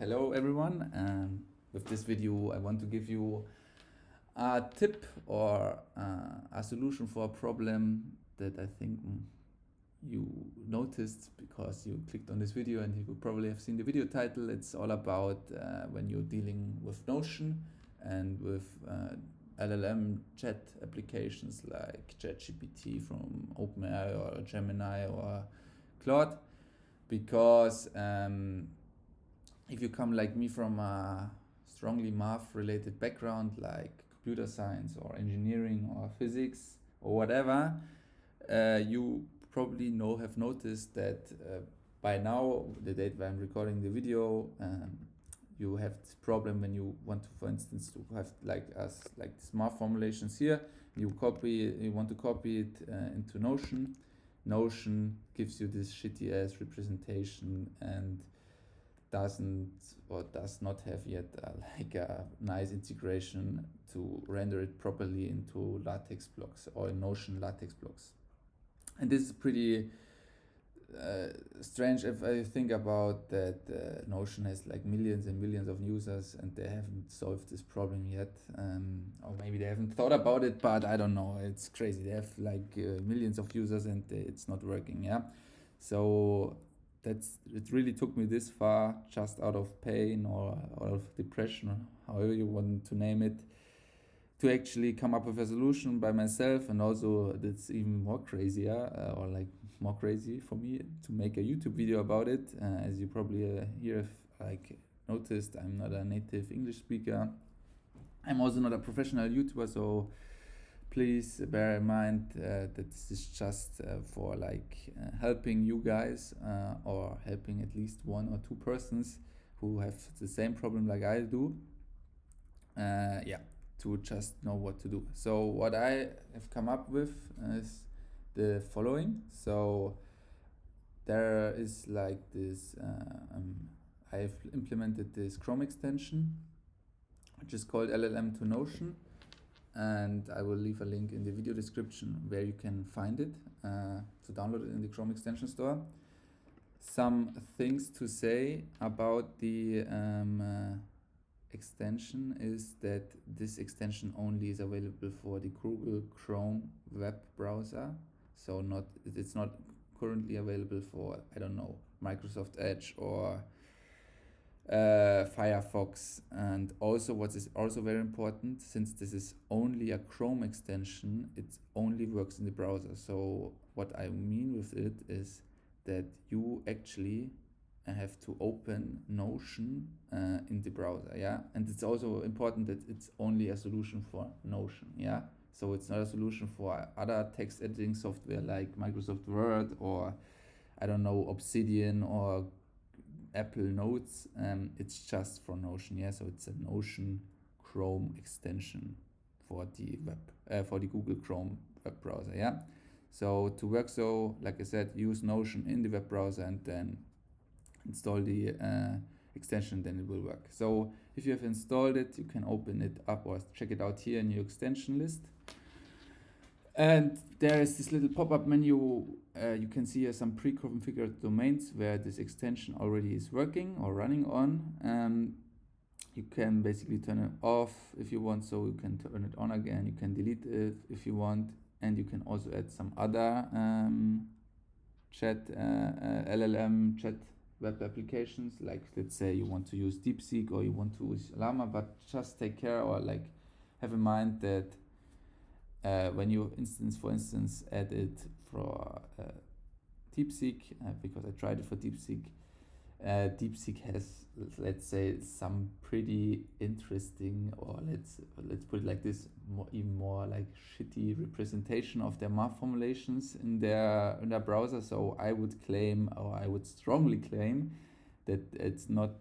Hello everyone, with this video I want to give you a tip or a solution for a problem that I think you noticed because you clicked on this video, and you could probably have seen the video title. It's all about when you're dealing with Notion and with LLM chat applications like ChatGPT from OpenAI or Gemini or Claude, because if you come like me from a strongly math related background like computer science or engineering or physics or whatever, you probably have noticed that by now, the date when I'm recording the video, you have this problem when you want to, for instance, to have like this math formulations here. You want to copy it into Notion. Notion gives you this shitty ass representation and does not have yet like a nice integration to render it properly into LaTeX blocks or in Notion LaTeX blocks. And this is pretty strange if I think about that. Notion has like millions and millions of users, and they haven't solved this problem yet, or maybe they haven't thought about it, but I don't know. It's crazy. They have like millions of users, and it's not working. Yeah, so it really took me this far, just out of pain or out of depression, or however you want to name it, to actually come up with a solution by myself. And also that's even more crazier, or like more crazy for me, to make a YouTube video about it. As you probably here have like noticed, I'm not a native English speaker. I'm also not a professional YouTuber, so please bear in mind that this is just for like helping you guys, or helping at least one or two persons who have the same problem like I do. Yeah, to just know what to do. So what I have come up with is the following. So there is like this, I've implemented this Chrome extension, which is called LLM to Notion, and I will leave a link in the video description where you can find it to download it in the Chrome extension store. Some things to say about the extension is that this extension only is available for the Google Chrome web browser, so it's not currently available for, I don't know, Microsoft Edge or Firefox. And also, what is also very important, since this is only a Chrome extension, it only works in the browser. So what I mean with it is that you actually have to open Notion in the browser. Yeah, and it's also important that it's only a solution for Notion. Yeah, so it's not a solution for other text editing software like Microsoft Word or, I don't know, Obsidian or Apple Notes. It's just for Notion. Yeah, so it's a Notion Chrome extension for the for the Google Chrome web browser. Yeah, so to work, so like I said, use Notion in the web browser and then install the extension, then it will work. So if you have installed it, you can open it up or check it out here in your extension list. And there is this little pop-up menu. You can see here some pre-configured domains where this extension already is working or running on. You can basically turn it off if you want, so you can turn it on again. You can delete it if you want, and you can also add some other LLM chat web applications, like let's say you want to use DeepSeek or you want to use Llama, but just take care or like have in mind that when you for instance add it for DeepSeek, because I tried it for DeepSeek, DeepSeek has, let's say, some pretty interesting, or let's put it like this, even more like shitty representation of their math formulations in their browser. So I would claim, or I would strongly claim, that it's not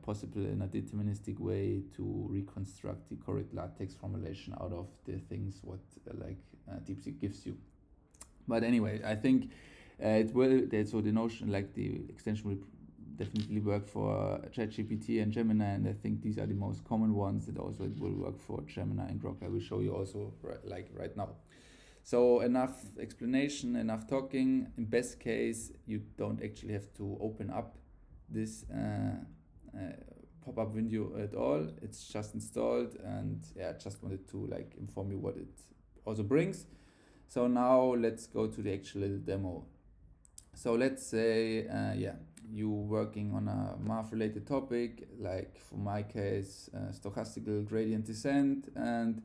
possible in a deterministic way to reconstruct the correct LaTeX formulation out of the things what DeepSeek gives you. But anyway, I think it will. So the Notion, like the extension, will definitely work for ChatGPT and Gemini, and I think these are the most common ones. That also it will work for Gemini and Grok. I will show you also right now. So enough explanation, enough talking. In best case, you don't actually have to open up this pop-up window at all. It's just installed, and yeah, I just wanted to like inform you what it also brings. So now let's go to the actual little demo. So let's say, yeah, you working on a math related topic, like for my case, stochastical gradient descent, and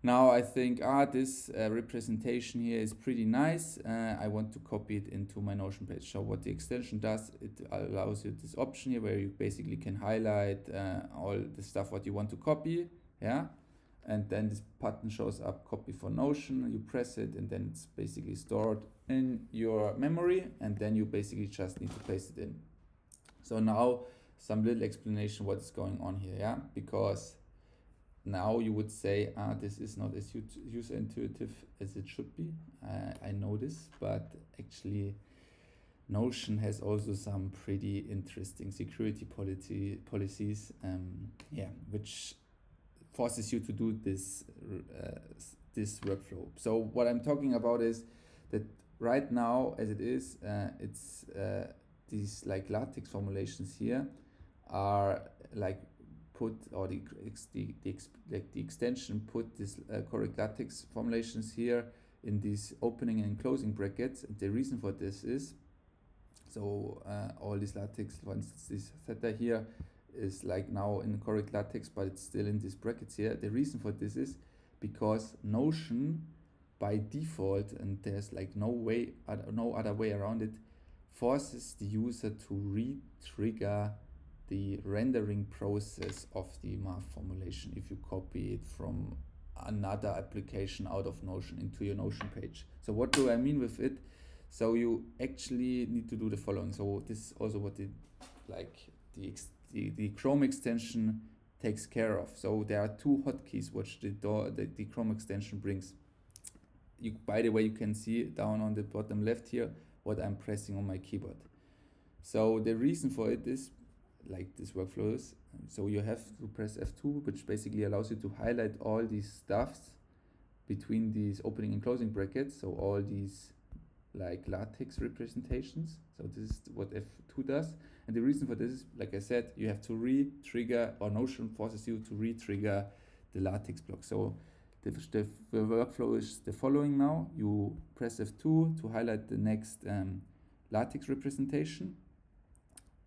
now I think, this representation here is pretty nice. I want to copy it into my Notion page. So what the extension does, it allows you this option here where you basically can highlight all the stuff what you want to copy, yeah? And then this button shows up, copy for Notion, you press it, and then it's basically stored in your memory, and then you basically just need to paste it in. So now some little explanation what is going on here, yeah? Because now you would say, this is not as user intuitive as it should be. I know this, but actually Notion has also some pretty interesting security policies, yeah, which forces you to do this workflow. So what I'm talking about is that right now, as it is, it's these like LaTeX formulations here are like put, or the extension put this correct LaTeX formulations here in these opening and closing brackets. And the reason for this is, so all these LaTeX, for instance, this theta here is like now in the correct LaTeX, but it's still in these brackets here. The reason for this is because Notion by default, and there's like no other way around it, forces the user to re-trigger the rendering process of the math formulation if you copy it from another application out of Notion into your Notion page. So what do I mean with it? So you actually need to do the following. So this is also what the Chrome extension takes care of. So there are two hotkeys which the Chrome extension brings. By the way, you can see down on the bottom left here what I'm pressing on my keyboard. So the reason for it is, like this workflow is, so you have to press F2, which basically allows you to highlight all these stuffs between these opening and closing brackets, so all these like LaTeX representations. So this is what F2 does. And the reason for this is, like I said, you have to re-trigger, or Notion forces you to re-trigger the LaTeX block. So the workflow is the following now. You press F2 to highlight the next LaTeX representation,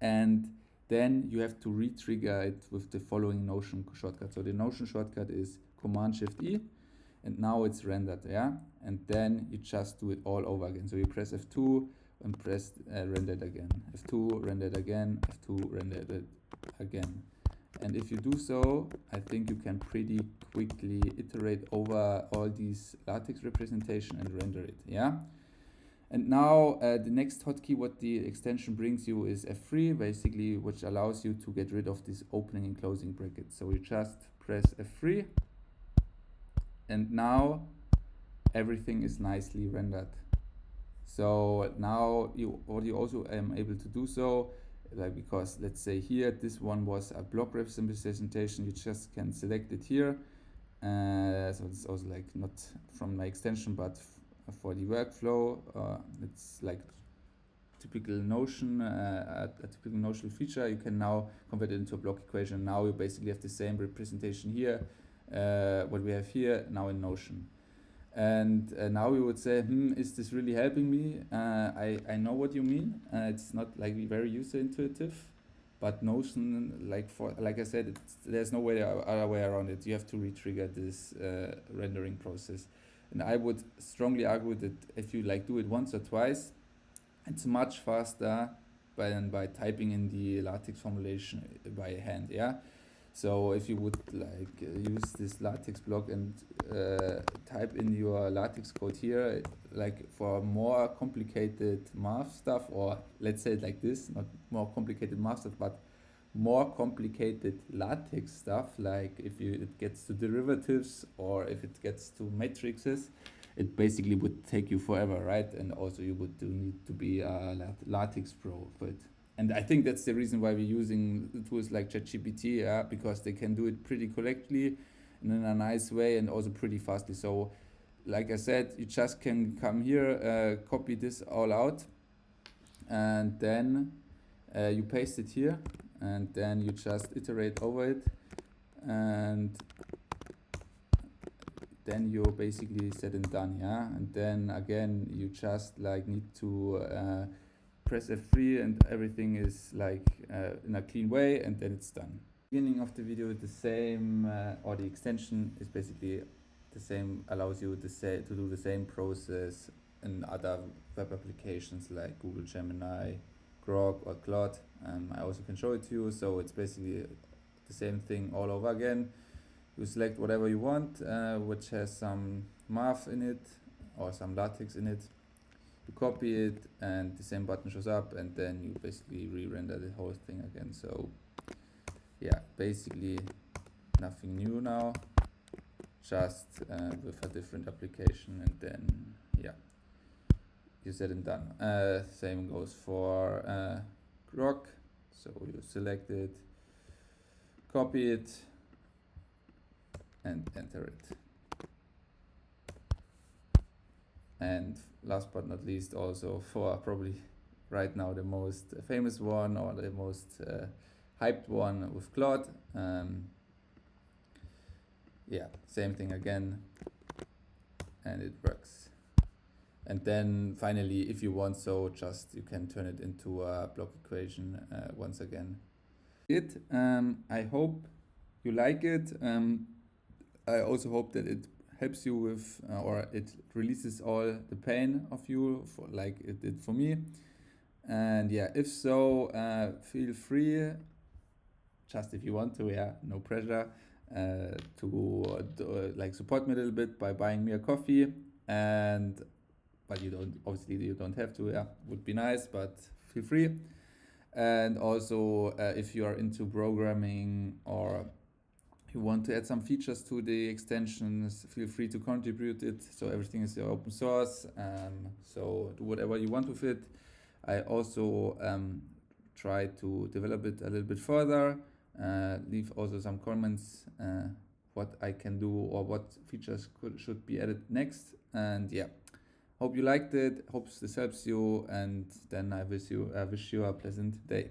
and then you have to re-trigger it with the following Notion shortcut. So the Notion shortcut is Command-Shift-E, and now it's rendered, yeah? And then you just do it all over again. So you press F2 and press rendered again. F2, rendered again, F2, rendered again. And if you do so, I think you can pretty quickly iterate over all these LaTeX representation and render it, yeah? And now the next hotkey what the extension brings you is F3, basically, which allows you to get rid of this opening and closing brackets. So you just press F3, and now everything is nicely rendered. So now you also am able to do so, like, because let's say here this one was a block representation, you just can select it here. So it's also like not from my extension, but for the workflow, it's like typical Notion, a typical Notion feature. You can now convert it into a block equation. Now you basically have the same representation here, what we have here now in Notion. And now you would say, is this really helping me? I know what you mean. It's not like very user intuitive, but Notion, like I said, there's no other way around it. You have to re-trigger this rendering process. And I would strongly argue that if you like do it once or twice, it's much faster than by typing in the LaTeX formulation by hand, yeah? So if you would like use this LaTeX block and type in your LaTeX code here, like for more complicated math stuff, or let's say it like this, not more complicated math stuff, but more complicated LaTeX stuff, like if it gets to derivatives or if it gets to matrices, it basically would take you forever, right? And also you would need to be a LaTeX pro for it. And I think that's the reason why we're using tools like ChatGPT, yeah, because they can do it pretty correctly and in a nice way and also pretty fastly. So like I said, you just can come here, copy this all out, and then you paste it here, and then you just iterate over it, and then you're basically set and done, yeah. And then again you just like need to press F3 and everything is like in a clean way, and then it's done. Beginning of the video, the same or the extension is basically the same, allows you to do the same process in other web applications like Google Gemini, Grok or Claude. I also can show it to you. So it's basically the same thing all over again. You select whatever you want, which has some math in it or some LaTeX in it. You copy it and the same button shows up, and then you basically re-render the whole thing again. So yeah, basically nothing new now, just with a different application, and then yeah, you said and done. Same goes for Grok. So you select it, copy it, and enter it. And last but not least, also for probably right now the most famous one or the most hyped one with Claude. Yeah, same thing again, and it works. And then finally, if you want, so just you can turn it into a block equation once again. I hope you like it. I also hope that it helps you with or it releases all the pain of you like it did for me. And yeah, if so, feel free, just if you want to, yeah, no pressure, to like support me a little bit by buying me a coffee. And but you don't, obviously you don't have to, yeah, would be nice, but feel free. And also if you are into programming or you want to add some features to the extensions, feel free to contribute it. So everything is open source, so do whatever you want with it. I also try to develop it a little bit further, leave also some comments what I can do or what features should be added next. And yeah, hope you liked it, hope this helps you, and then I wish you a pleasant day.